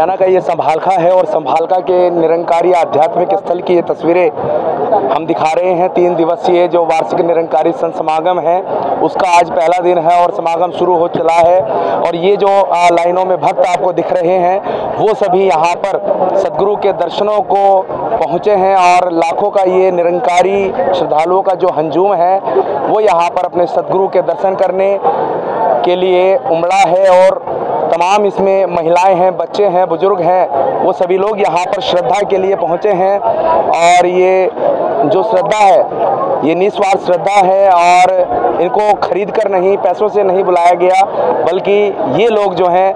हरियाणा का ये संभालखा है और संभालखा के निरंकारी आध्यात्मिक स्थल की ये तस्वीरें हम दिखा रहे हैं। 3 दिवसीय जो वार्षिक निरंकारी संत समागम है उसका आज पहला दिन है और समागम शुरू हो चला है। और ये जो लाइनों में भक्त आपको दिख रहे हैं वो सभी यहाँ पर सदगुरु के दर्शनों को पहुँचे हैं और लाखों का ये निरंकारी श्रद्धालुओं का जो हंजूम है वो यहाँ पर अपने सदगुरु के दर्शन करने के लिए उमड़ा है। और तमाम इसमें महिलाएं हैं, बच्चे हैं, बुजुर्ग हैं, वो सभी लोग यहाँ पर श्रद्धा के लिए पहुँचे हैं। और ये जो श्रद्धा है ये निस्वार्थ श्रद्धा है और इनको खरीद कर नहीं, पैसों से नहीं बुलाया गया, बल्कि ये लोग जो हैं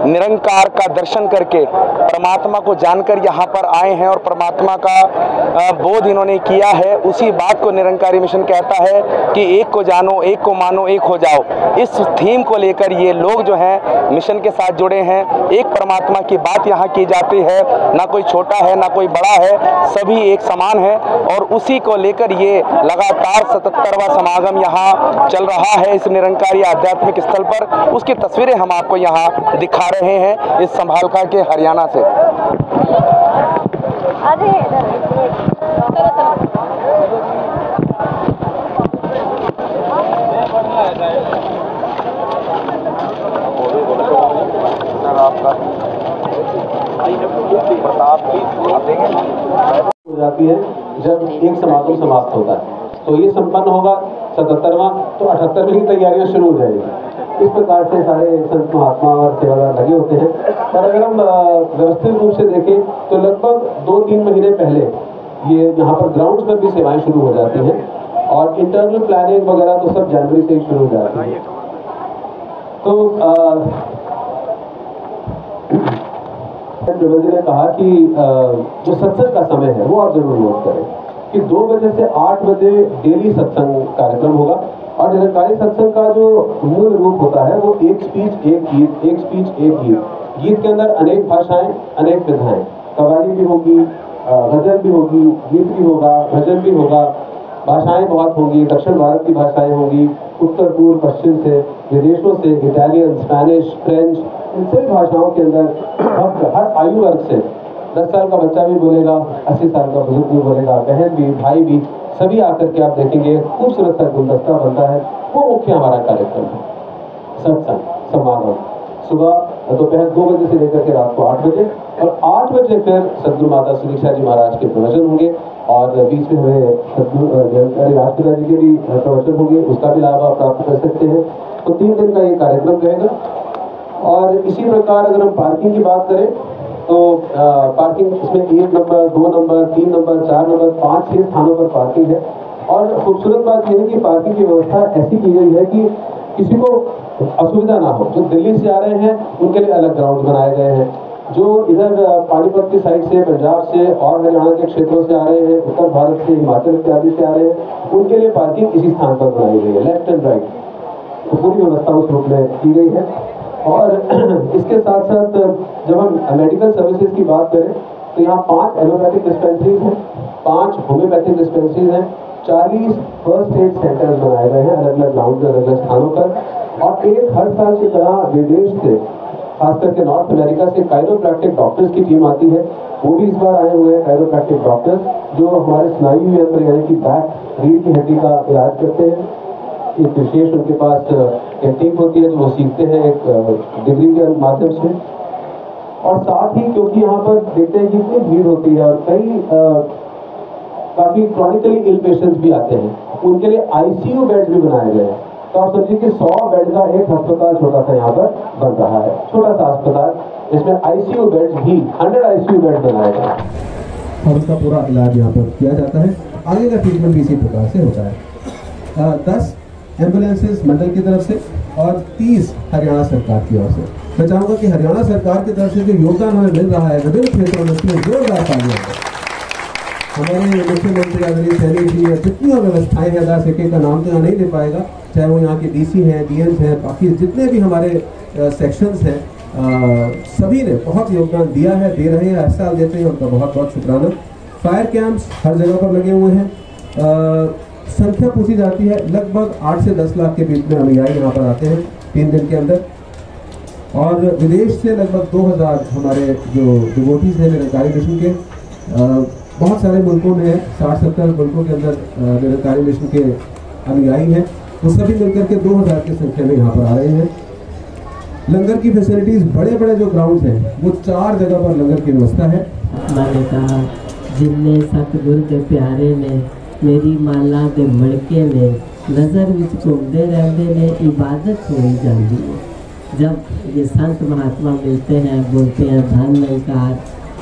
निरंकार का दर्शन करके परमात्मा को जानकर यहाँ पर आए हैं और परमात्मा का बोध इन्होंने किया है। उसी बात को निरंकारी मिशन कहता है कि एक को जानो, एक को मानो, एक हो जाओ। इस थीम को लेकर ये लोग जो हैं मिशन के साथ जुड़े हैं। एक परमात्मा की बात यहाँ की जाती है, ना कोई छोटा है ना कोई बड़ा है, सभी एक समान है। और उसी को लेकर ये लगातार 77वां समागम यहाँ चल रहा है इस निरंकारी आध्यात्मिक स्थल पर। उसकी तस्वीरें हम आपको यहाँ दिखा रहे हैं इस संभालखा के हरियाणा से। हो जाती है जब एक समागम समाप्त होता है। तो ये संपन्न होगा 77वां, तो 78वीं की तैयारियां शुरू हो जाएगी। इस प्रकार से सारे संत महात्मा और सेवादार लगे होते हैं। और अगर हम व्यवस्थित रूप से देखें तो लगभग 2-3 महीने पहले ये यहाँ पर ग्राउंड्स पर भी सेवाएं शुरू हो जाती हैं और इंटरनल प्लानिंग वगैरह तो सब जनवरी से ही शुरू हो जाती है। तो जी ने कहा कि जो सत्संग का समय है वो आप जरूर नोट करें कि 2 बजे से 8 बजे डेली सत्संग कार्यक्रम होगा। और निरंकारी सत्संग का जो मूल रूप होता है वो एक स्पीच एक गीत, एक स्पीच एक गीत। गीत के अंदर अनेक भाषाएं, अनेक विधाएं, कव्वाली भी होगी, गजल भी होगी, गीत भी होगा, भजन भी होगा, भाषाएं बहुत होंगी, दक्षिण भारत की भाषाएं होंगी, उत्तर पूर्व पश्चिम से, विदेशों से, इटालियन, स्पेनिश, फ्रेंच, इन सभी भाषाओं के अंदर हर आयु वर्ग से 10 साल का बच्चा भी बोलेगा, 80 साल का बुजुर्ग भी बोलेगा, बहन भी, भाई भी, सभी आकर के आप देखेंगे खूबसूरत सा गुलदस्ता बनता है। वो मुख्य हमारा कार्यक्रम है सत्संग समागम, सुबह दोपहर 2 बजे से लेकर के रात को 8 बजे। और 8 बजे फिर सदगुरु माता सुनीक्षा जी महाराज के प्रवचन होंगे और बीच में हमें सदगुरु राजपिता जी के भी प्रवचन होंगे, उसका भी लाभ आप प्राप्त कर सकते हैं। तो 3 दिन का ये कार्यक्रम रहेगा। और इसी प्रकार अगर हम पार्किंग की बात करें तो पार्किंग इसमें 1 नंबर, 2 नंबर, 3 नंबर, 4 नंबर, 5-6 स्थानों पर पार्किंग है। और खूबसूरत बात यह है कि पार्किंग की व्यवस्था ऐसी की गई है कि किसी को असुविधा ना हो। जो दिल्ली से आ रहे हैं उनके लिए अलग ग्राउंड बनाए गए हैं, जो इधर पानीपत की साइड से, पंजाब से और हरियाणा के क्षेत्रों से आ रहे हैं, उत्तर भारत से, हिमाचल इत्यादि से आ रहे हैं, उनके लिए पार्किंग इसी स्थान पर बनाई गई है, लेफ्ट एंड राइट। तो पूरी व्यवस्था उस रूप में की गई है। और इसके साथ साथ जब हम मेडिकल सर्विसेज की बात करें तो यहाँ 5 एलोपैथिक डिस्पेंसरीज हैं, 5 होम्योपैथिक डिस्पेंसरीज हैं, 40 फर्स्ट एड सेंटर्स बनाए गए हैं अलग अलग ग्राउंड में, अलग अलग स्थानों पर। और एक हर साल की तरह विदेश से, खास करके नॉर्थ अमेरिका से काइरोप्रैक्टिक डॉक्टर्स की टीम आती है। वो भी इस बार आए हुए हैं काइरोप्रैक्टिक डॉक्टर्स, जो हमारे स्नायु यंत्र यानी कि बैक, रीढ़ की हड्डी का इलाज करते हैं। एक विशेष उनके पास टेक्निक होती है जो वो सीखते हैं एक डिग्री के माध्यम से। और साथ ही क्योंकि यहाँ पर देखते हैं कि इतनी भीड़ होती है और कई काफी क्रॉनिकली इल पेशेंट्स भी आते हैं, उनके लिए आईसीयू बेड्स भी बनाए गए हैं। तो आप समझिए कि 100 बेड का एक अस्पताल छोटा सा यहाँ पर बन रहा है, छोटा सा अस्पताल, इसमें आईसीयू बेड्स भी 100 आईसीयू बेड बनाए गए और उसका पूरा इलाज यहाँ पर किया जाता है। आगे का ट्रीटमेंट भी इसी प्रकार से होता है। 10 एम्बुलेंसेज मंडल की तरफ से और 30 हरियाणा सरकार की ओर से। मैं चाहूँगा कि हरियाणा सरकार की तरफ से जो योगदान हमें मिल रहा है विभिन्न क्षेत्रों में, उसमें जोरदार तालियां हैं। हमारे मुख्यमंत्री आदरणीय सैनी जी, जितनी व्यवस्थाएं हैं, 10 एक का नाम तो यहाँ नहीं ले पाएगा, चाहे वो यहाँ के डीसी हैं, डीएम्स हैं, बाकी जितने भी हमारे सेक्शंस हैं, सभी ने बहुत योगदान दिया है, दे रहे हैं, हर साल देते हैं, उनका बहुत बहुत शुक्राना। फायर कैंप्स हर जगह पर लगे हुए हैं। संख्या पूछी जाती है, लगभग 8 से 10 लाख के बीच में अनुयायी यहाँ पर आते हैं 3 दिन के अंदर। और विदेश से लगभग 2000 हमारे जो डिवोटीज हैं निरंकारी मिशन के, बहुत सारे मुल्कों में 60-70 मुल्कों के अंदर निरंकारी मिशन के अनुयायी हैं, वो सभी मिलकर के 2000 की संख्या में यहाँ पर आ रहे हैं। लंगर की फैसिलिटीज, बड़े बड़े जो ग्राउंड हैं वो 4 जगह पर लंगर की व्यवस्था है। मैंने कहा जिन्ने सतगुरु के प्यारे ने मेरी माला के मड़के ने नज़र विच घूमते रहते ने, इबादत हो जाती है। जब ये संत महात्मा मिलते हैं, बोलते हैं धन निरंकार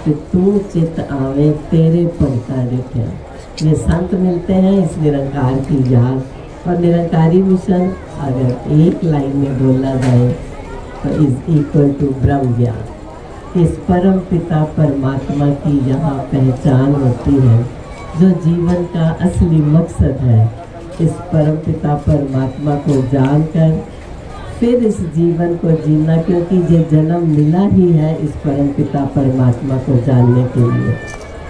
कि तू चित आवे तेरे भगता देखे। ये संत मिलते हैं इस निरंकार की याद, और निरंकारी मिशन अगर एक लाइन में बोला जाए तो इज इक्वल टू ब्रह्म ज्ञान। इस परम पिता परमात्मा की यहाँ पहचान होती है, जो जीवन का असली मकसद है। इस परम पिता परमात्मा को जानकर फिर इस जीवन को जीना, क्योंकि ये जन्म मिला ही है इस परम पिता परमात्मा को जानने के लिए।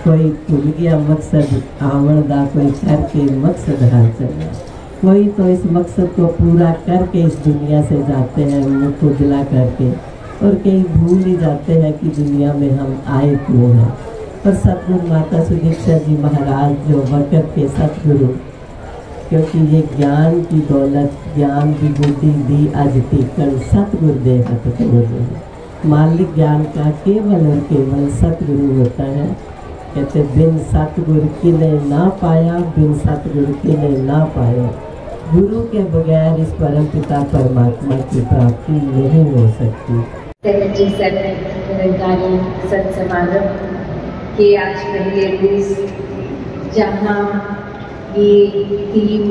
कोई भूल गया मकसद आवन दा, कोई करके मकसद हासिल है, कोई तो इस मकसद को पूरा करके इस दुनिया से जाते हैं मुँह उजला करके, और कई भूल ही जाते हैं कि दुनिया में हम आए क्यों हैं। पर सतगुरु माता सुदीक्षा जी महाराज जो वक़्त के सतगुरु, क्योंकि ये ज्ञान की दौलत, ज्ञान की बुद्धि दी अज टीकन सतगुरु दे हथ तोड़। मालिक ज्ञान का केवल और केवल सतगुरु होता है। कहते बिन सतगुरु किने ना पाया, बिन सतगुरु किने ना पाया। गुरु के बगैर इस परम पिता परमात्मा की प्राप्ति नहीं हो सकती। 77 निरंकारी सत समागम के आज पहले रोज, जहाँ ये थीम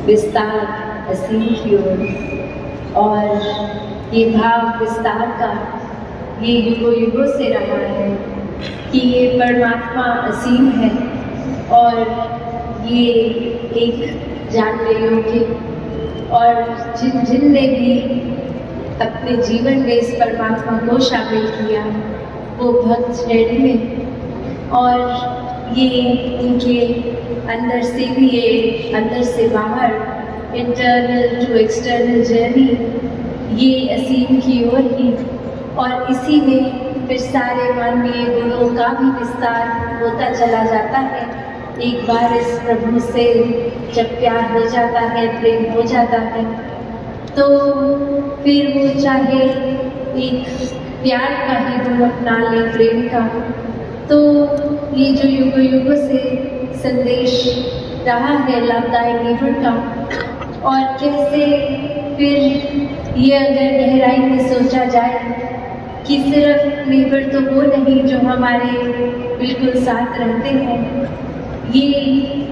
विस्तार असीम की ओर, और ये भाव विस्तार का ये युगों युगों से रहा है कि ये परमात्मा असीम है, और ये एक जानने योग्य, और जिन ने भी अपने जीवन में इस परमात्मा को शामिल किया वो भक्त श्रेणी में, और ये उनके अंदर से भी, ये अंदर से बाहर, इंटरनल टू एक्सटर्नल जर्नी, ये असीम की ओर ही, और इसी में फिर सारे मानवीय गुणों का भी विस्तार होता चला जाता है। एक बार इस प्रभु से जब प्यार हो जाता है, प्रेम हो जाता है, तो फिर वो चाहे एक प्यार का ही गुण अपना ले, प्रेम का, तो ये जो युगों युगों से संदेश रहा है लाभदायक नेबर का, और कैसे फिर ये अगर गहराई में सोचा जाए कि सिर्फ नेबर तो वो नहीं जो हमारे बिल्कुल साथ रहते हैं, ये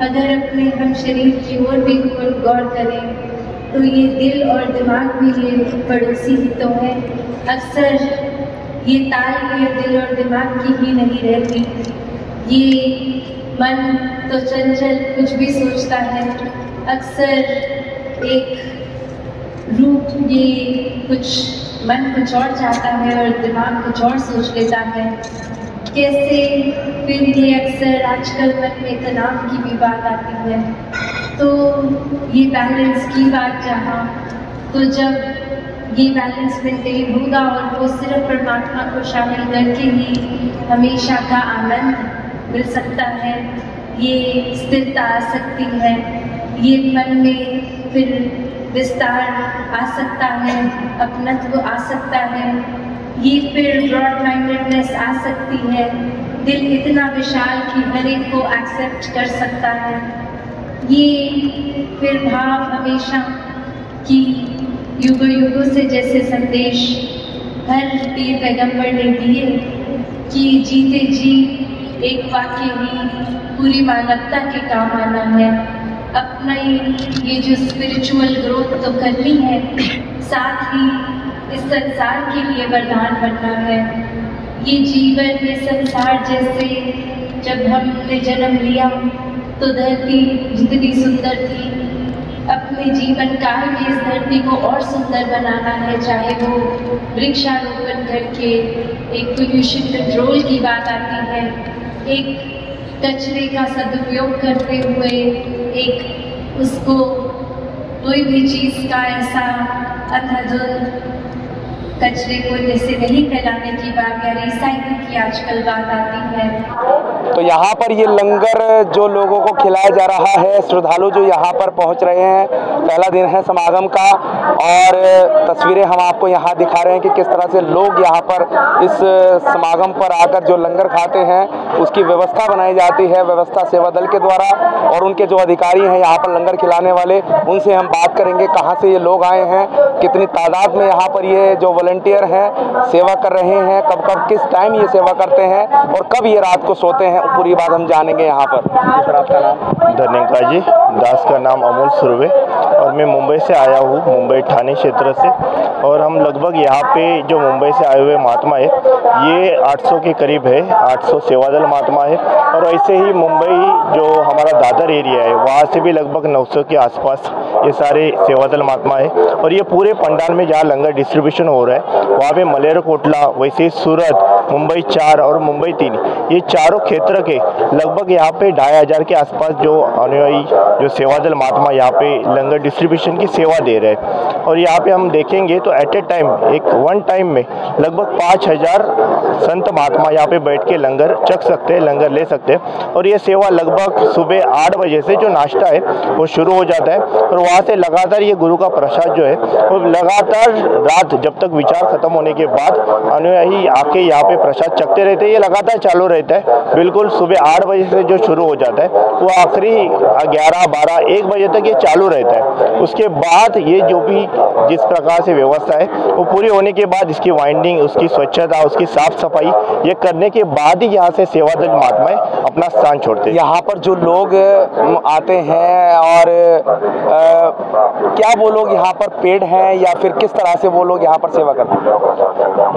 अगर अपने हम शरीर की ओर भी गौर करें तो ये दिल और दिमाग भी ये पड़ोसी ही तो है। अक्सर ये तालमेल दिल और दिमाग की ही नहीं रहती, ये मन तो चंचल कुछ भी सोचता है। अक्सर एक रूप ये कुछ मन कुछ और चाहता है और दिमाग कुछ और सोच लेता है। कैसे फिर ये अक्सर आजकल मन में तनाव की भी बात आती है, तो ये बैलेंस की बात जहाँ, तो जब ये बैलेंस मेंटेन होगा और वो सिर्फ परमात्मा को शामिल करके ही हमेशा का आनंद मिल सकता है, ये स्थिरता आ सकती है, ये मन में फिर विस्तार आ सकता है, अपनत्व आ सकता है, ये फिर ब्रॉड माइंडेडनेस आ सकती है, दिल इतना विशाल कि हर एक को एक्सेप्ट कर सकता है। ये फिर भाव हमेशा कि युगों युगों से जैसे संदेश हर पीर पैगंबर ने दिए कि जीते जी एक वाक्य ही पूरी मानवता के काम आना है, अपना ये जो स्पिरिचुअल ग्रोथ तो करनी है, साथ ही इस संसार के लिए वरदान बनना है। ये जीवन ये संसार जैसे जब हमने जन्म लिया तो धरती जितनी सुंदर थी, अपने जीवन काल में इस धरती को और सुंदर बनाना है, चाहे वो वृक्षारोपण करके, एक पोल्यूशन कंट्रोल की बात आती है, एक कचरे का सदुपयोग करते हुए, एक उसको कोई भी चीज़ का ऐसा अंधाधुंध कचरे को जैसे नहीं फैलाने की बात या रिसाइकिल की आजकल बात आती है। तो यहाँ पर ये लंगर जो लोगों को खिलाया जा रहा है, श्रद्धालु जो यहाँ पर पहुँच रहे हैं, पहला दिन है समागम का और तस्वीरें हम आपको यहाँ दिखा रहे हैं कि किस तरह से लोग यहाँ पर इस समागम पर आकर जो लंगर खाते हैं उसकी व्यवस्था बनाई जाती है, व्यवस्था सेवा दल के द्वारा। और उनके जो अधिकारी हैं यहाँ पर लंगर खिलाने वाले, उनसे हम बात करेंगे कहाँ से ये लोग आए हैं, कितनी तादाद में यहाँ पर ये जो वॉलंटियर हैं सेवा कर रहे हैं, कब कब किस टाइम ये सेवा करते हैं और कब ये रात को सोते हैं, पूरी बात हम जानेंगे यहाँ पर। सर आपका नाम? धन्यवाद जी, दास का नाम अमोल सुरवे और मैं मुंबई से आया हूँ, मुंबई ठाणे क्षेत्र से। और हम लगभग यहाँ पे जो मुंबई से आए हुए महात्मा है ये 800 के करीब है, 800 सेवादल महात्मा है। और ऐसे ही मुंबई जो हमारा दादर एरिया है वहाँ से भी लगभग 900 के आसपास ये सारे सेवादल महात्मा है। और ये पूरे पंडाल में जहाँ लंगर डिस्ट्रीब्यूशन हो रहा है वहाँ पे मलेरकोटला, वैसे सूरत, मुंबई 4 और मुंबई 3, ये चारों क्षेत्र के लगभग यहाँ पे 2500 के आसपास जो अनुयायी जो सेवादल महात्मा यहाँ पे लंगर डिस्ट्रीब्यूशन की सेवा दे रहे हैं। और यहाँ पे हम देखेंगे तो एट ए टाइम एक वन टाइम में लगभग 5000 संत महात्मा यहाँ पे बैठ के लंगर चख सकते हैं, लंगर ले सकते हैं। और ये सेवा लगभग सुबह 8 बजे से जो नाश्ता है वो शुरू हो जाता है और वहाँ से लगातार ये गुरु का प्रसाद जो है वो लगातार रात जब तक विचार खत्म होने के बाद अनुयायी आके यहाँ पे प्रसाद चखते रहते हैं। ये लगातार चालू रहता है, बिल्कुल सुबह 8 बजे से जो शुरू हो जाता है वो आखिरी 11, 12, 1 बजे तक ये चालू रहता है। उसके बाद ये जो भी जिस प्रकार से व्यवस्था है वो पूरी होने के बाद इसकी वाइंडिंग, उसकी स्वच्छता, उसकी साफ सफाई ये करने के बाद ही यहाँ से सेवादल महात्माएं अपना स्थान छोड़ते हैं। यहाँ पर जो लोग आते हैं और क्या वो लोग यहाँ पर पेड हैं या फिर किस तरह से वो लोग यहाँ पर सेवा करते हैं?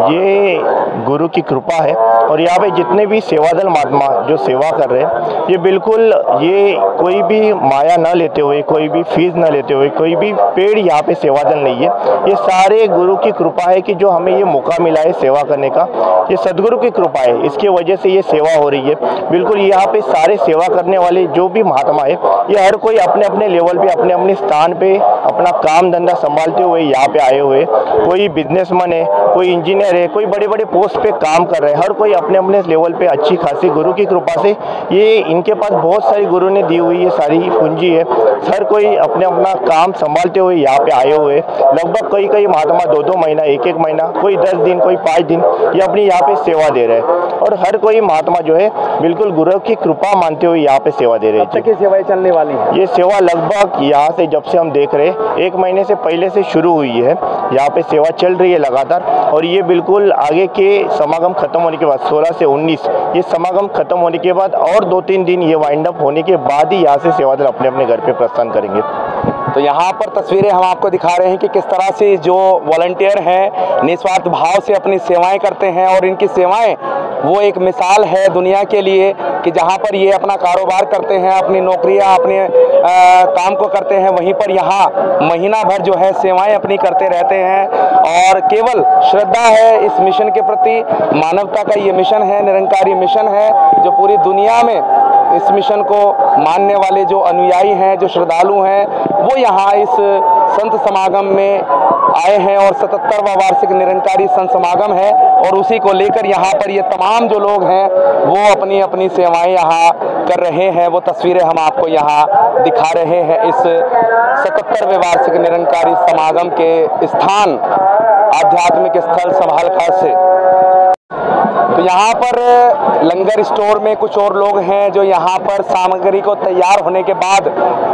ये गुरु की कृपा है और यहाँ पे जितने भी सेवादल महात्मा जो सेवा कर रहे हैं ये बिल्कुल ये कोई भी माया न लेते हुए, कोई भी फीस न लेते हुए, कोई भी पेड़ यहाँ पे सेवादल नहीं है। ये सारे गुरु की कृपा है कि जो हमें ये मौका मिला है सेवा करने का, ये सदगुरु की कृपा है, इसकी वजह से ये सेवा हो रही है। बिल्कुल यहाँ पे सारे सेवा करने वाले जो भी महात्मा है ये हर कोई अपने अपने लेवल पे, अपने अपने स्थान पे अपना काम धंधा संभालते हुए यहाँ पे आए हुए। कोई बिजनेसमैन है, कोई इंजीनियर है, कोई बड़े बड़े पोस्ट पे काम कर रहे हैं, हर कोई अपने अपने लेवल पे अच्छी खासी गुरु की कृपा से ये इनके पास बहुत सारी गुरु ने दी हुई ये सारी पूंजी है। हर कोई अपने अपना काम संभालते हुए यहाँ पे आए हुए। लगभग कई महात्मा 2-2 महीना, 1-1 महीना, कोई 10 दिन, कोई 5 दिन ये अपनी यहाँ पे सेवा दे रहे हैं। और हर कोई महात्मा जो है बिल्कुल गुरु की कृपा मानते हुए यहाँ पे सेवा दे रहे हैं। कब तक ये सेवाएं चलने वाली हैं? ये सेवा लगभग यहाँ से जब से हम देख रहे हैं 1 महीने से पहले से शुरू हुई है, यहाँ पे सेवा चल रही है लगातार। और ये बिल्कुल आगे के समागम खत्म होने के बाद 16 से 19 ये समागम खत्म होने के बाद और 2-3 दिन ये वाइंड अप होने के बाद ही यहाँ से सेवादल अपने अपने घर पे प्रस्थान करेंगे। तो यहाँ पर तस्वीरें हम आपको दिखा रहे हैं कि किस तरह से जो वॉलंटियर हैं निस्वार्थ भाव से अपनी सेवाएं करते हैं और इनकी सेवाएं वो एक मिसाल है दुनिया के लिए कि जहाँ पर ये अपना कारोबार करते हैं, अपनी नौकरियाँ, अपने काम को करते हैं, वहीं पर यहाँ महीना भर जो है सेवाएं अपनी करते रहते हैं। और केवल श्रद्धा है इस मिशन के प्रति, मानवता का ये मिशन है, निरंकारी मिशन है जो पूरी दुनिया में इस मिशन को मानने वाले जो अनुयायी हैं, जो श्रद्धालु हैं, वो यहाँ इस संत समागम में आए हैं। और 77वां वार्षिक निरंकारी संत समागम है और उसी को लेकर यहाँ पर ये तमाम जो लोग हैं वो अपनी अपनी सेवाएं यहाँ कर रहे हैं। वो तस्वीरें हम आपको यहाँ दिखा रहे हैं इस 77वें वार्षिक निरंकारी समागम के स्थान आध्यात्मिक स्थल समालखा से। तो यहाँ पर लंगर स्टोर में कुछ और लोग हैं जो यहाँ पर सामग्री को तैयार होने के बाद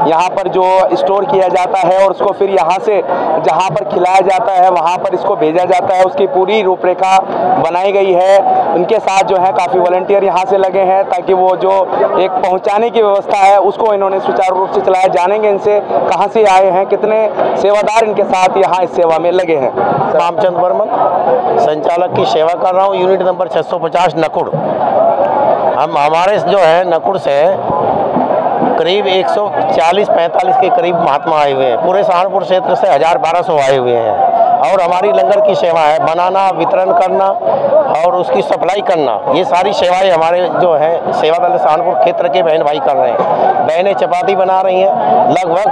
यहाँ पर जो स्टोर किया जाता है और उसको फिर यहाँ से जहाँ पर खिलाया जाता है वहाँ पर इसको भेजा जाता है, उसकी पूरी रूपरेखा बनाई गई है। उनके साथ जो है काफ़ी वॉलंटियर यहाँ से लगे हैं ताकि वो जो एक पहुँचाने की व्यवस्था है उसको इन्होंने सुचारू रूप से चलाया। जानेंगे इनसे कहाँ से आए हैं, कितने सेवादार इनके साथ यहाँ इस सेवा में लगे हैं। रामचंद्र वर्मन संचालक की सेवा कर रहा हूँ, यूनिट नंबर 650 नकुड़। हम हमारे जो है नकुड़ से करीब 140-45 के करीब महात्मा आए हुए हैं। पूरे सहारनपुर क्षेत्र से 1000-1200 आए हुए हैं और हमारी लंगर की सेवा है, बनाना, वितरण करना और उसकी सप्लाई करना। ये सारी सेवाएं हमारे जो है सेवा दल सहारनपुर क्षेत्र के बहन भाई कर रहे हैं। बहनें चपाती बना रही हैं, लगभग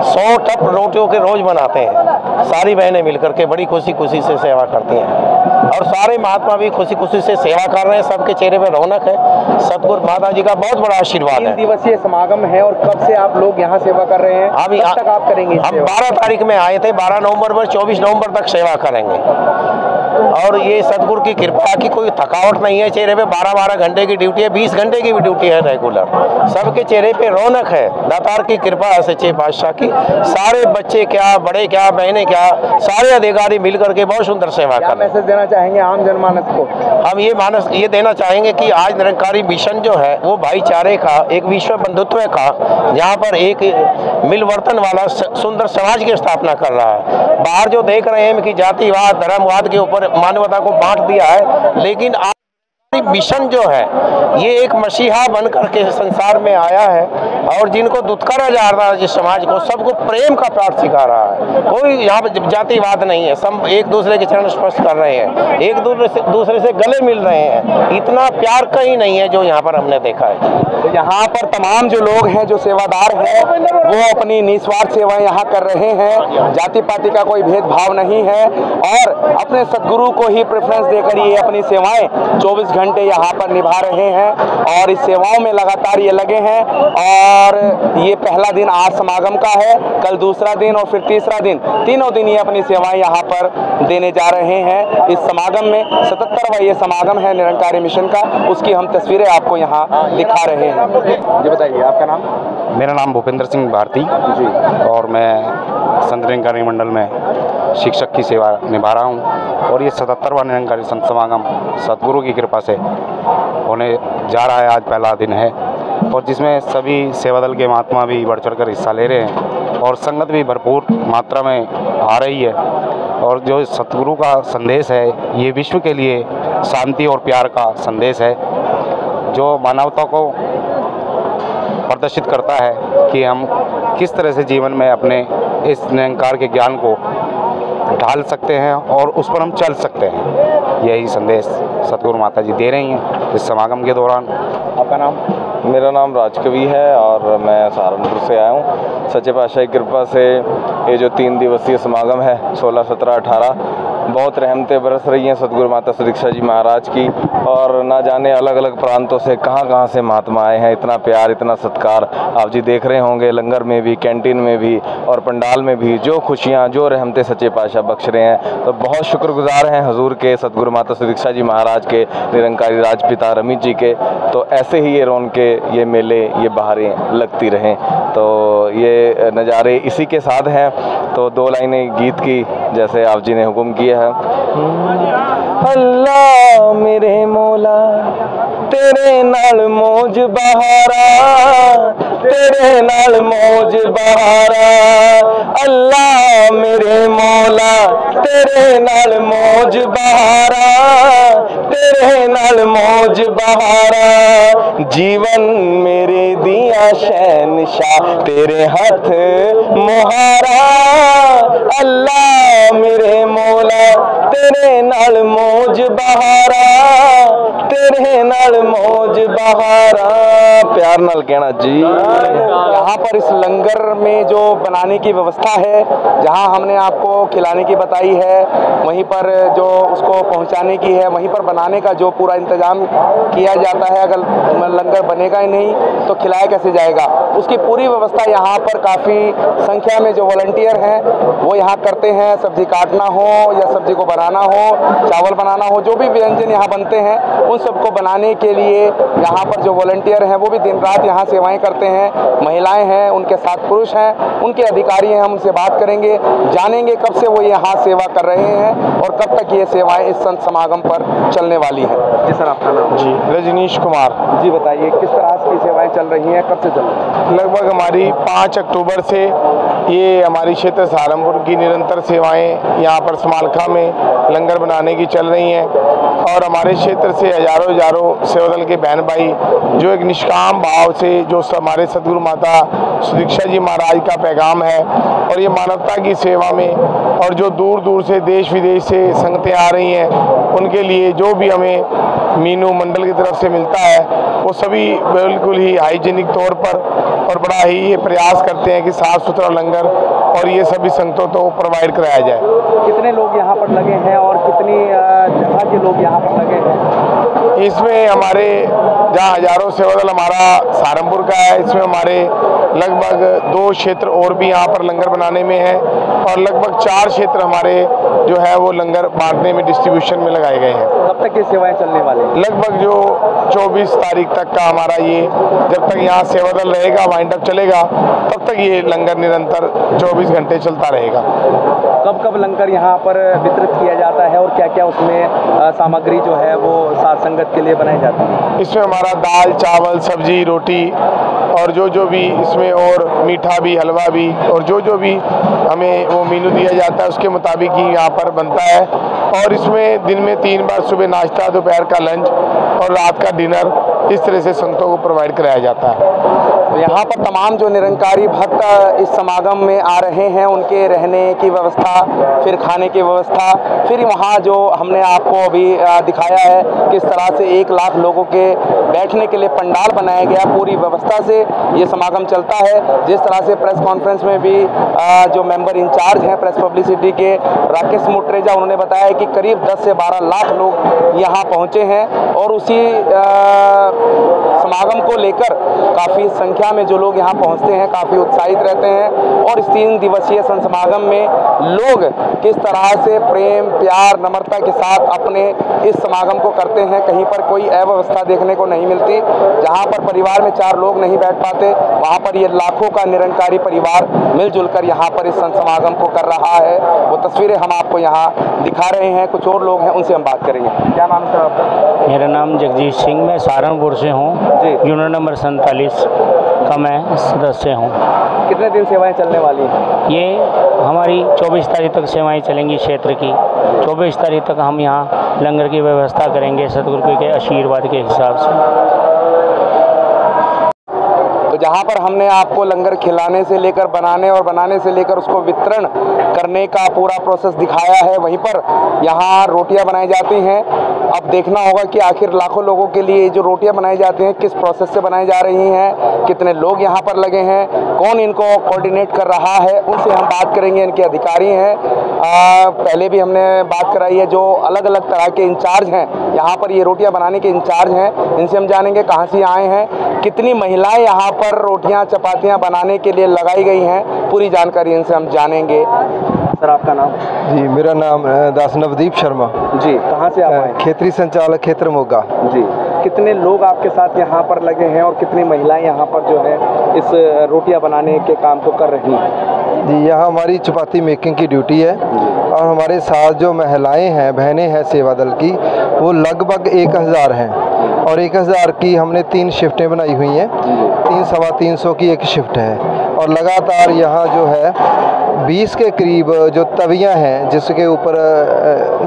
100 टप रोटियों के रोज बनाते हैं। सारी बहनें मिलकर के बड़ी खुशी खुशी से सेवा करती हैं और सारे महात्मा भी खुशी खुशी से सेवा कर रहे हैं। सबके चेहरे पे रौनक है। सतगुरु माता जी का बहुत बड़ा आशीर्वाद है। 3 दिवसीय समागम है और कब से आप लोग यहाँ सेवा कर रहे हैं? अभी कब तक आप करेंगे? हम 12 तारीख में आए थे, 12 नवंबर पर 24 नवंबर तक सेवा करेंगे। और ये सतगुरु की कृपा की कोई थकावट नहीं है। चेहरे पे 12-12 घंटे की ड्यूटी है, 20 घंटे की भी ड्यूटी है रेगुलर। सबके चेहरे पे रौनक है। दातार की कृपा है, सच्चे पातशाह की। सारे बच्चे क्या, बड़े क्या, बहनें क्या, सारे अधिकारी मिलकर के बहुत सुंदर सेवा कर रहे हैं। मैसेज देना चाहेंगे आम जनमानस को? हम ये देना चाहेंगे कि आज निरंकारी मिशन जो है वो भाईचारे का, एक विश्व बंधुत्व का, यहाँ पर एक मिलवर्तन वाला सुंदर समाज की स्थापना कर रहा है। बाहर जो देख रहे हैं कि जातिवाद, धर्मवाद के ऊपर मानवता को बांट दिया है, लेकिन आज मिशन जो है ये एक मसीहा बन करके संसार में आया है और जिनको दुत्कारा जा रहा है, जिस समाज को, सबको प्रेम का पाठ सिखा रहा है। कोई यहाँ पर जातिवाद नहीं है। सब एक दूसरे के चरण स्पर्श कर रहे हैं, एक दूसरे से गले मिल रहे हैं। इतना प्यार कहीं नहीं है जो यहाँ पर हमने देखा है। तो यहाँ पर तमाम जो लोग हैं, जो सेवादार हैं, वो अपनी निस्वार्थ सेवाएं यहाँ कर रहे हैं। जाति पाति का कोई भेदभाव नहीं है और अपने सदगुरु को ही प्रेफरेंस देकर ये अपनी सेवाएं 24 घंटे यहाँ पर निभा रहे हैं और इस सेवाओं में लगातार ये लगे हैं। और ये पहला दिन आज समागम का है, कल दूसरा दिन और फिर तीसरा दिन, तीनों दिन ये अपनी सेवाएं यहाँ पर देने जा रहे हैं। इस समागम में 77वां ये समागम है निरंकारी मिशन का, उसकी हम तस्वीरें आपको यहाँ दिखा रहे हैं। जी बताइए, आपका नाम? मेरा नाम भूपेंद्र सिंह भारती जी, और मैं संत निरंकारी मंडल में शिक्षक की सेवा निभा रहा हूँ। और ये 77वां निरंकारी संत समागम सतगुरु की कृपा से होने जा रहा है। आज पहला दिन है और जिसमें सभी सेवा दल के महात्मा भी बढ़ चढ़ कर हिस्सा ले रहे हैं और संगत भी भरपूर मात्रा में आ रही है। और जो सतगुरु का संदेश है ये विश्व के लिए शांति और प्यार का संदेश है, जो मानवता को प्रदर्शित करता है कि हम किस तरह से जीवन में अपने इस निरंकार के ज्ञान को ढाल सकते हैं और उस पर हम चल सकते हैं। यही संदेश सतगुरु माता जी दे रही हैं इस समागम के दौरान। आपका नाम? मेरा नाम राजकवि है और मैं सहारनपुर से आया हूँ। सच्चे पातशाह की कृपा से ये जो 3 दिवसीय समागम है 16, 17, 18 बहुत रहमतें बरस रही हैं सतगुरु माता सुदीक्षा जी महाराज की। और ना जाने अलग अलग प्रांतों से कहाँ से महात्मा आए हैं। इतना प्यार, इतना सत्कार आप जी देख रहे होंगे, लंगर में भी, कैंटीन में भी और पंडाल में भी जो खुशियाँ, जो रहमतें सच्चे पातशाह बख्श रहे हैं। तो बहुत शुक्रगुजार हैं हजूर के, सतगुरु माता सुदीक्षा जी महाराज के, निरंकारी राजपिता रमित जी के। तो ऐसे ही ये रौनकें, ये मेले, ये बहारें लगती रहें। तो ये नज़ारे इसी के साथ हैं। तो 2 लाइनें गीत की जैसे आप जी ने हुक्म किया है। अल्लाह मेरे मौला तेरे नाल मौज बहारा, तेरे नाल मौज बहारा। अल्लाह मेरे मौला तेरे नाल मौज बहारा, तेरे नाल मौज बहारा। जीवन मेरे दिया शहनशाह तेरे हाथ मुहारा। अल्लाह मेरे मौला तेरे नाल मौज बहारा, तेरे नाल मौज बहारा। प्यार नाल कहना जी। यहाँ पर इस लंगर में जो बनाने की व्यवस्था है, जहाँ हमने आपको खिलाने की बताई है, वहीं पर जो उसको पहुँचाने की है, वहीं पर बनाने का जो पूरा इंतजाम किया जाता है। अगर लंगर बनेगा ही नहीं तो खिलाया कैसे जाएगा, उसकी पूरी व्यवस्था यहाँ पर काफ़ी संख्या में जो वॉलंटियर हैं वो यहाँ करते हैं। सब्जी काटना हो या सब्जी को बनाना हो, चावल बनाना हो, जो भी व्यंजन यहाँ बनते हैं उन सबको बनाने के लिए यहाँ पर जो वॉलंटियर हैं वो भी दिन रात यहाँ सेवाएं करते हैं। महिलाएं हैं, उनके साथ पुरुष हैं, उनके अधिकारी हैं। हम उनसे बात करेंगे, जानेंगे कब से वो यहाँ सेवा कर रहे हैं और कब तक ये सेवाएं इस संत समागम पर चलने वाली हैं। जी सर, आपका नाम? जी रजनीश कुमार। जी बताइए, किस तरह आपकी सेवाएं चल रही हैं, कब से चल रही हैं? लगभग हमारी 5 अक्टूबर से ये हमारी क्षेत्र सहारनपुर की निरंतर सेवाएं यहाँ पर समालखा में लंगर बनाने की चल रही हैं और हमारे क्षेत्र से हजारों सेवादल के बहन भाई जो एक निष्काम भाव से जो हमारे सदगुरु माता सुदीक्षा जी महाराज का पैगाम है और ये मानवता की सेवा में और जो दूर दूर से देश विदेश से संगतें आ रही हैं उनके लिए जो भी हमें मीनू मंडल की तरफ से मिलता है वो सभी बिल्कुल ही हाइजीनिक तौर पर और बड़ा ही ये प्रयास करते हैं कि साफ़ सुथरा लंगर और ये सभी संगतों को प्रोवाइड कराया जाए। कितने लोग यहाँ पर लगे हैं और कितनी जगह के लोग यहाँ पर लगे हैं? इसमें हमारे जहाँ हजारों सेवादल हमारा सहारनपुर का है, इसमें हमारे लगभग 2 क्षेत्र और भी यहाँ पर लंगर बनाने में है और लगभग 4 क्षेत्र हमारे जो है वो लंगर बांटने में डिस्ट्रीब्यूशन में लगाए गए हैं। कब तक ये सेवाएं चलने वाली हैं? लगभग जो 24 तारीख तक का हमारा ये जब तक यहाँ सेवादल रहेगा वाइंड अप चलेगा तब तक ये लंगर निरंतर 24 घंटे चलता रहेगा। कब कब लंगर यहाँ पर वितरित किया जाता है और क्या क्या उसमें सामग्री जो है वो साथ संगत के लिए बनाई जाती है? इसमें हमारा दाल चावल सब्जी रोटी और जो भी इसमें और मीठा भी हलवा भी और जो भी हमें वो मेनू दिया जाता है उसके मुताबिक ही यहाँ पर बनता है और इसमें दिन में 3 बार सुबह नाश्ता, दोपहर का लंच और रात का डिनर इस तरह से संगतों को प्रोवाइड कराया जाता है। यहाँ पर तमाम जो निरंकारी भक्त इस समागम में आ रहे हैं उनके रहने की व्यवस्था, फिर खाने की व्यवस्था, फिर वहाँ जो हमने आपको अभी दिखाया है किस तरह से 1 लाख लोगों के बैठने के लिए पंडाल बनाया गया, पूरी व्यवस्था से ये समागम चलता है। जिस तरह से प्रेस कॉन्फ्रेंस में भी जो मेंबर इंचार्ज हैं प्रेस पब्लिसिटी के राकेश मुट्रेजा, उन्होंने बताया कि करीब 10 से 12 लाख लोग यहाँ पहुँचे हैं और उसी समागम को लेकर काफ़ी संख्या में जो लोग यहाँ पहुँचते हैं काफ़ी उत्साहित रहते हैं और इस 3 दिवसीय समागम में लोग किस तरह से प्रेम प्यार नम्रता के साथ अपने इस समागम को करते हैं। कहीं पर कोई अव्यवस्था देखने को नहीं मिलती। जहाँ पर परिवार में 4 लोग नहीं बैठ पाते वहाँ पर ये लाखों का निरंकारी परिवार मिलजुल कर यहाँ पर इस समागम को कर रहा है। वो तस्वीरें हम आपको यहाँ दिखा रहे हैं। कुछ और लोग हैं उनसे हम बात करेंगे। क्या नाम है सर आपका? मेरा नाम जगजीत सिंह, मैं सहारनपुर से हूँ। यूनिट नंबर 47 का मैं सदस्य हूँ। कितने दिन सेवाएं चलने वाली हैं? ये हमारी 24 तारीख तक सेवाएं चलेंगी क्षेत्र की। 24 तारीख तक हम यहाँ लंगर की व्यवस्था करेंगे सतगुरु के आशीर्वाद के हिसाब से। तो जहाँ पर हमने आपको लंगर खिलाने से लेकर बनाने और बनाने से लेकर उसको वितरण करने का पूरा प्रोसेस दिखाया है, वहीं पर यहाँ रोटियाँ बनाई जाती हैं। अब देखना होगा कि आखिर लाखों लोगों के लिए जो रोटियाँ बनाई जाती हैं किस प्रोसेस से बनाई जा रही हैं, कितने लोग यहाँ पर लगे हैं, कौन इनको कोऑर्डिनेट कर रहा है, उनसे हम बात करेंगे। इनके अधिकारी हैं, पहले भी हमने बात कराई है, जो अलग अलग तरह के इंचार्ज हैं यहाँ पर ये रोटियाँ बनाने के इंचार्ज हैं। इनसे हम जानेंगे कहाँ से आए हैं, कितनी महिलाएं यहाँ पर रोटियाँ चपातियाँ बनाने के लिए लगाई गई हैं, पूरी जानकारी इनसे हम जानेंगे। सर आपका नाम? जी मेरा नाम दास नवदीप शर्मा। जी कहाँ से आप आए? क्षेत्रीय संचालक क्षेत्र मोगा। जी कितने लोग आपके साथ यहाँ पर लगे हैं और कितनी महिलाएं यहाँ पर जो है इस रोटियाँ बनाने के काम को कर रही हैं? जी यहाँ हमारी चपाती मेकिंग की ड्यूटी है और हमारे साथ जो महिलाएं हैं बहनें हैं सेवा दल की वो लगभग 1000 हैं और 1000 की हमने 3 शिफ्टें बनाई हुई हैं। 300-325 की एक शिफ्ट है और लगातार यहाँ जो है 20 के करीब जो तवियाँ हैं जिसके ऊपर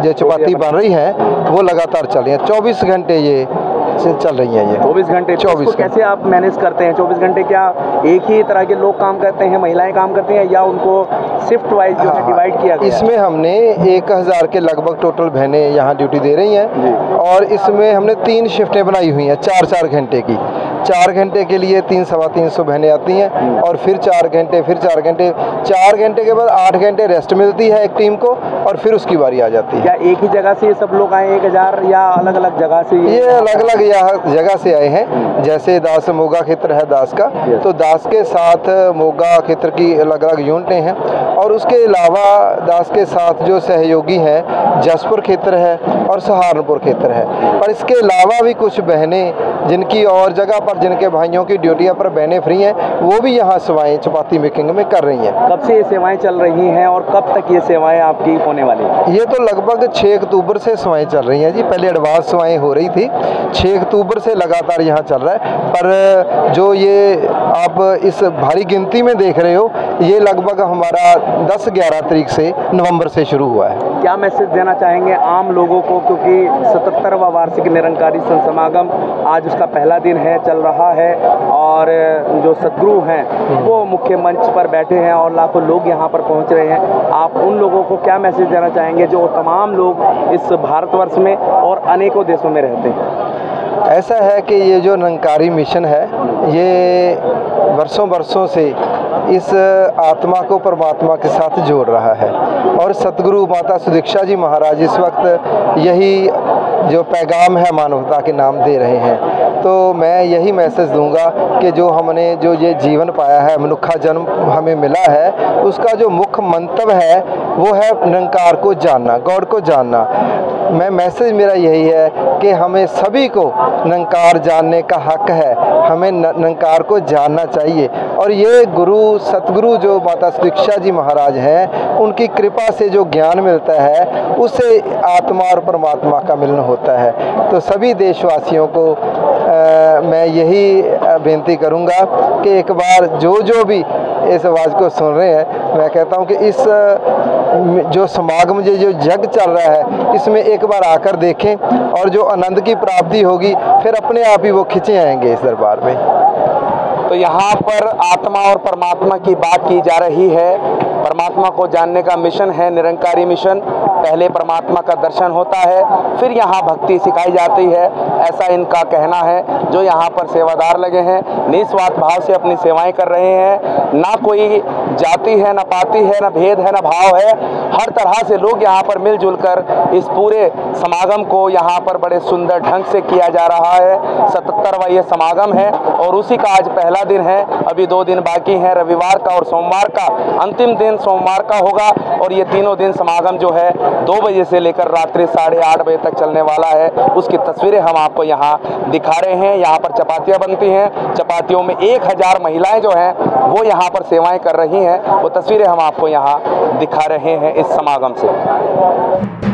जो चपाती बन रही है वो लगातार चल रही हैं। 24 घंटे ये चल रही हैं। ये 24 घंटे 24 कैसे आप मैनेज करते हैं? 24 घंटे क्या एक ही तरह के लोग काम करते हैं, महिलाएं काम करती हैं, या उनको शिफ्ट वाइज जो है डिवाइड किया गया? इसमें हमने 1000 के लगभग टोटल बहनें यहाँ ड्यूटी दे रही हैं और इसमें हमने 3 शिफ्टें बनाई हुई हैं 4-4 घंटे की। 4 घंटे के लिए 300-325 बहनें आती हैं और फिर 4 घंटे, फिर 4 घंटे, 4 घंटे के बाद 8 घंटे रेस्ट मिलती है एक टीम को और फिर उसकी बारी आ जाती है। क्या एक ही जगह से सब लोग आए 1000 या अलग अलग जगह से? ये अलग अलग यहाँ जगह से आए हैं। जैसे दास मोगा क्षेत्र है दास का, तो दास के साथ मोगा क्षेत्र की अलग अलग यूनिटें हैं और उसके अलावा दास के साथ जो सहयोगी हैं जसपुर क्षेत्र है और सहारनपुर क्षेत्र है। और इसके अलावा भी कुछ बहनें जिनकी और जगह पर और जिनके भाइयों की ड्यूटियाँ पर बहनें फ्री हैं वो भी यहाँ सेवाएँ चपाती मेकिंग में कर रही हैं। कब से ये सेवाएं चल रही हैं और कब तक ये सेवाएं आपकी होने वाली हैं? ये तो लगभग 6 अक्टूबर से सेवाएं चल रही हैं जी। पहले एडवांस सेवाएं हो रही थी, 6 अक्टूबर से लगातार यहाँ चल रहा है। पर जो ये आप इस भारी गिनती में देख रहे हो, ये लगभग हमारा 10-11 तारीख से नवंबर से शुरू हुआ है। क्या मैसेज देना चाहेंगे आम लोगों को, क्योंकि 77वां वार्षिक निरंकारी संत समागम आज उसका पहला दिन है, चल रहा है और जो सद्गुरु हैं वो मुख्य मंच पर बैठे हैं और लाखों लोग यहाँ पर पहुँच रहे हैं। आप उन लोगों को क्या मैसेज देना चाहेंगे जो तमाम लोग इस भारतवर्ष में और अनेकों देशों में रहते हैं? ऐसा है कि ये जो निरंकारी मिशन है ये वर्षों से इस आत्मा को परमात्मा के साथ जोड़ रहा है और सतगुरु माता सुदीक्षा जी महाराज इस वक्त यही जो पैगाम है मानवता के नाम दे रहे हैं। तो मैं यही मैसेज दूंगा कि जो हमने जो ये जीवन पाया है, मनुष्य जन्म हमें मिला है, उसका जो मुख्य मंतव्य है वो है निरंकार को जानना, गॉड को जानना। मैं मैसेज मेरा यही है कि हमें सभी को निरंकार जानने का हक है, हमें निरंकार को जानना चाहिए। और ये गुरु सतगुरु जो माता सुदीक्षा जी महाराज हैं, उनकी कृपा से जो ज्ञान मिलता है उससे आत्मा और परमात्मा का मिलन होता है। तो सभी देशवासियों को मैं यही बेनती करूंगा कि एक बार जो भी इस आवाज़ को सुन रहे हैं, मैं कहता हूं कि इस जो समागम जो जग चल रहा है इसमें एक बार आकर देखें और जो आनंद की प्राप्ति होगी फिर अपने आप ही वो खिंचे आएंगे इस दरबार में। तो यहाँ पर आत्मा और परमात्मा की बात की जा रही है। परमात्मा को जानने का मिशन है निरंकारी मिशन। पहले परमात्मा का दर्शन होता है, फिर यहाँ भक्ति सिखाई जाती है, ऐसा इनका कहना है। जो यहाँ पर सेवादार लगे हैं निस्वार्थ भाव से अपनी सेवाएं कर रहे हैं। ना कोई जाति है, ना पाति है, ना भेद है, ना भाव है। हर तरह से लोग यहाँ पर मिलजुल कर इस पूरे समागम को यहाँ पर बड़े सुंदर ढंग से किया जा रहा है। 77वां ये समागम है और उसी का आज पहला दिन है। अभी 2 दिन बाकी हैं, रविवार का और सोमवार का। अंतिम दिन सोमवार का होगा और ये तीनों दिन समागम जो है 2 बजे से लेकर रात्रि 8:30 बजे तक चलने वाला है। उसकी तस्वीरें हम आपको यहाँ दिखा रहे हैं। यहाँ पर चपातियाँ बनती हैं, चपातियों में 1000 महिलाएं जो हैं वो यहाँ पर सेवाएं कर रही हैं। वो तस्वीरें हम आपको यहाँ दिखा रहे हैं इस समागम से।